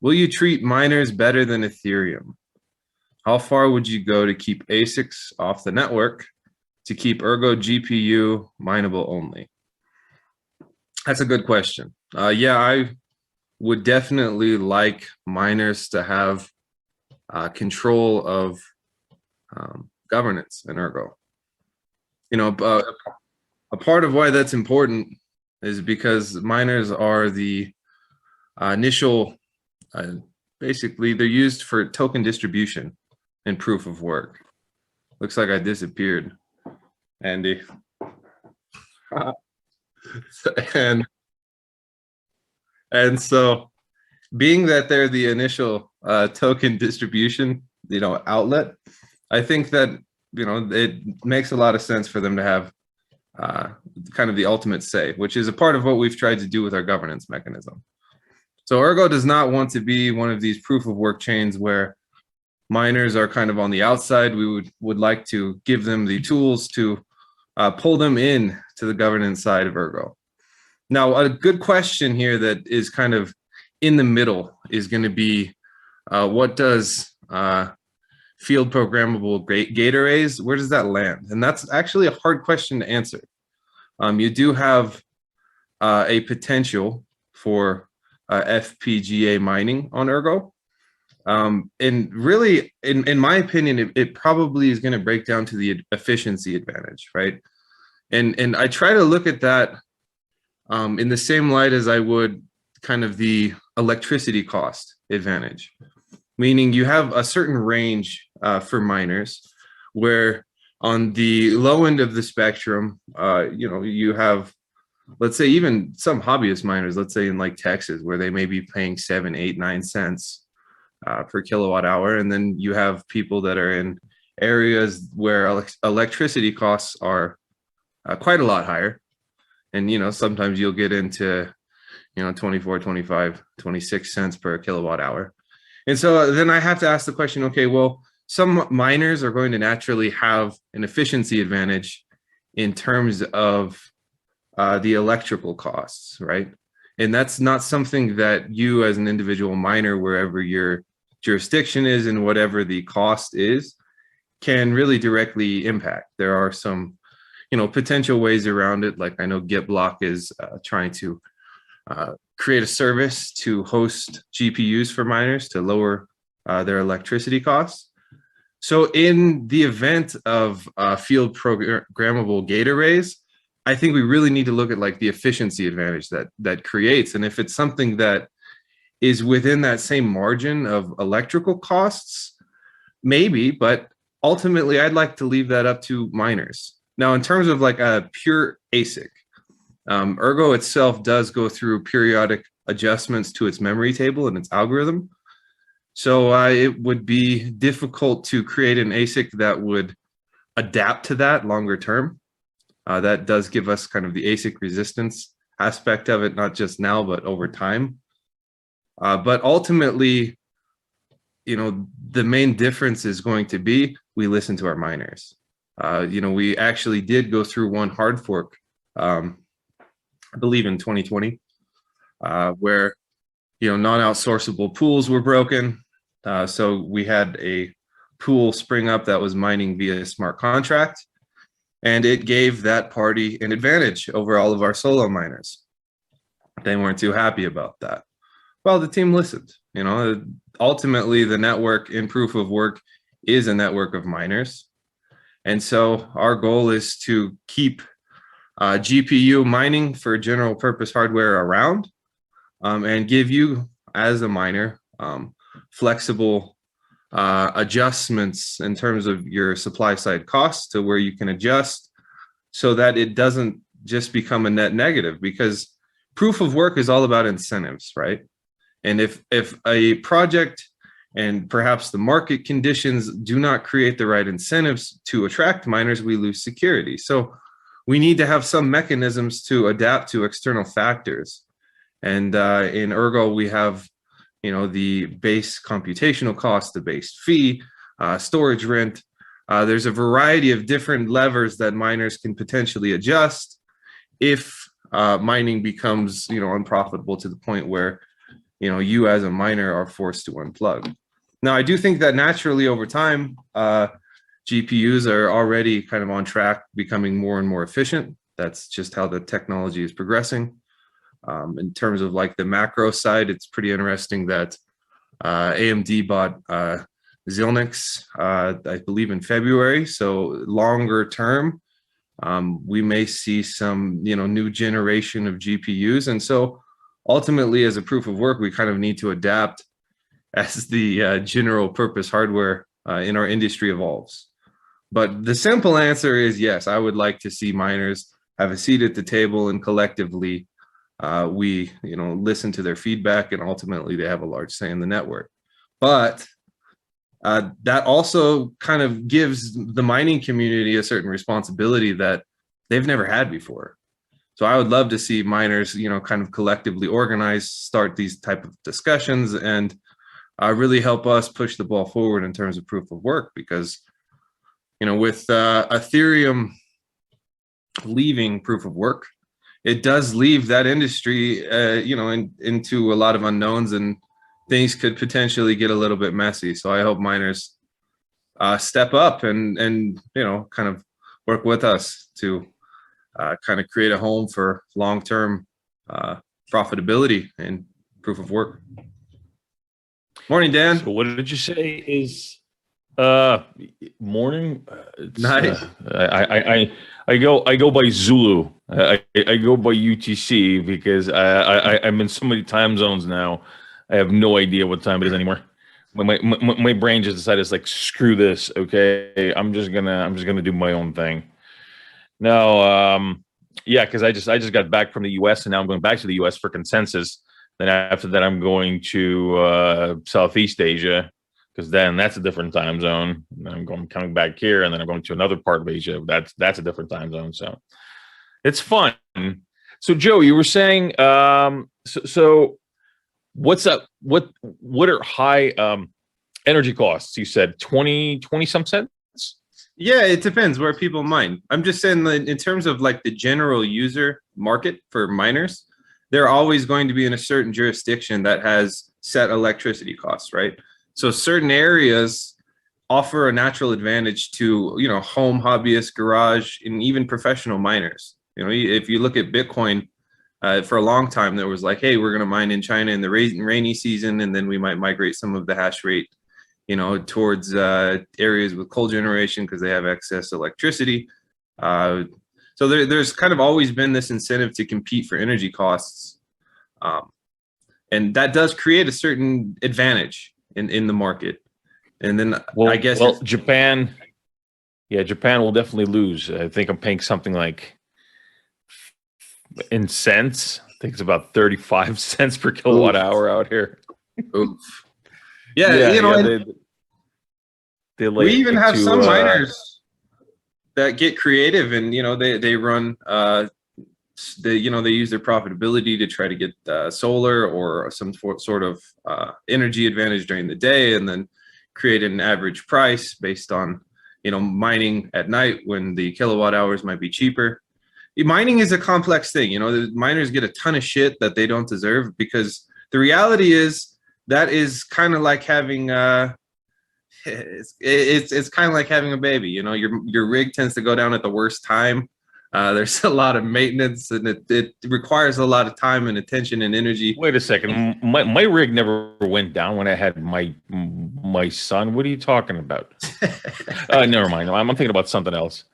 Will you treat miners better than Ethereum? How far would you go to keep ASICs off the network to keep Ergo GPU mineable only? That's a good question. Yeah, I would definitely like miners to have control of governance in Ergo. You know, a part of why that's important is because miners are the initial, uh, basically, they're used for token distribution and proof of work. Looks like I disappeared, Andy. and and so being that they're the initial token distribution, outlet, I think that it makes a lot of sense for them to have uh, kind of the ultimate say, which is a part of what we've tried to do with our governance mechanism. So Ergo does not want to be one of these proof of work chains where miners are kind of on the outside. We would like to give them the tools to pull them in to the governance side of Ergo. Now, a good question here that is kind of in the middle is going to be, what does field programmable gate arrays, where does that land? And that's actually a hard question to answer. You do have a potential for FPGA mining on Ergo. And really, in my opinion, it probably is going to break down to the efficiency advantage, right? And I try to look at that in the same light as I would kind of the electricity cost advantage, meaning you have a certain range for miners where on the low end of the spectrum, you have, let's say, even some hobbyist miners, let's say in like Texas, where they may be paying 7, 8, 9 cents per kilowatt hour. And then you have people that are in areas where electricity costs are quite a lot higher. And, sometimes you'll get into, 24, 25, 26 cents per kilowatt hour. And so then I have to ask the question, okay, well, some miners are going to naturally have an efficiency advantage in terms of the electrical costs, right? And that's not something that you as an individual miner, wherever your jurisdiction is and whatever the cost is, can really directly impact. There are some, potential ways around it. Like I know GitBlock is trying to create a service to host GPUs for miners to lower their electricity costs. So in the event of field programmable gate arrays, I think we really need to look at like the efficiency advantage that creates. And if it's something that is within that same margin of electrical costs, maybe, but ultimately I'd like to leave that up to miners. Now, in terms of like a pure ASIC, Ergo itself does go through periodic adjustments to its memory table and its algorithm. So it would be difficult to create an ASIC that would adapt to that longer term. That does give us kind of the ASIC resistance aspect of it, not just now, but over time. But ultimately, the main difference is going to be we listen to our miners. We actually did go through one hard fork, I believe in 2020, where, non-outsourceable pools were broken. So we had a pool spring up that was mining via smart contract, and it gave that party an advantage over all of our solo miners. They weren't too happy about that. Well, the team listened. Ultimately, the network in proof of work is a network of miners. And so our goal is to keep GPU mining for general purpose hardware around, and give you, as a miner, flexible adjustments in terms of your supply side costs to where you can adjust so that it doesn't just become a net negative, because proof of work is all about incentives, right? And if a project and perhaps the market conditions do not create the right incentives to attract miners, we lose security. So we need to have some mechanisms to adapt to external factors. And in Ergo, we have, the base computational cost, the base fee, storage rent. There's a variety of different levers that miners can potentially adjust if mining becomes, unprofitable to the point where you as a miner are forced to unplug. Now, I do think that naturally over time, GPUs are already kind of on track, becoming more and more efficient. That's just how the technology is progressing. In terms of like the macro side, it's pretty interesting that AMD bought Xilinx, I believe in February. So longer term, we may see some, new generation of GPUs. And so ultimately, as a proof of work, we kind of need to adapt as the general purpose hardware in our industry evolves. But the simple answer is yes, I would like to see miners have a seat at the table, and collectively we listen to their feedback, and ultimately they have a large say in the network. But that also kind of gives the mining community a certain responsibility that they've never had before. So I would love to see miners, kind of collectively organize, start these type of discussions, and really help us push the ball forward in terms of proof of work. Because, with Ethereum leaving proof of work, it does leave that industry, into a lot of unknowns, and things could potentially get a little bit messy. So I hope miners step up and kind of work with us to kind of create a home for long-term profitability and proof of work. Morning, Dan. So what did you say is morning? Nice. I go by Zulu. I go by UTC because I'm in so many time zones now. I have no idea what time it is anymore. My brain just decided it's like, screw this. Okay, I'm just gonna do my own thing. No, yeah, because I just got back from the U.S. and now I'm going back to the U.S. for consensus. Then after that, I'm going to Southeast Asia, because then that's a different time zone. And then I'm coming back here, and then I'm going to another part of Asia. That's a different time zone. So it's fun. So Joe, you were saying, so what's up? What are high energy costs? You said 20 some cents. Yeah, it depends where people mine. I'm just saying that in terms of like the general user market for miners, they're always going to be in a certain jurisdiction that has set electricity costs, right? So certain areas offer a natural advantage to, home hobbyists, garage, and even professional miners. If you look at Bitcoin, for a long time, there was like, hey, we're going to mine in China in the rainy season, and then we might migrate some of the hash rate, towards areas with coal generation because they have excess electricity. So there's kind of always been this incentive to compete for energy costs. And that does create a certain advantage in the market. And then I guess Japan will definitely lose. I think I'm paying something like, in cents, I think it's about 35 cents per kilowatt hour out here. Oof. Yeah, we even have some miners that get creative, and they run they use their profitability to try to get solar or some sort of energy advantage during the day, and then create an average price based on mining at night when the kilowatt hours might be cheaper. Mining is a complex thing. The miners get a ton of shit that they don't deserve, because the reality is that is kind of like having it's kind of like having a baby. Your rig tends to go down at the worst time. There's a lot of maintenance, and it requires a lot of time and attention and energy. Wait a second, my rig never went down when I had my son. What are you talking about? Never mind. I'm thinking about something else.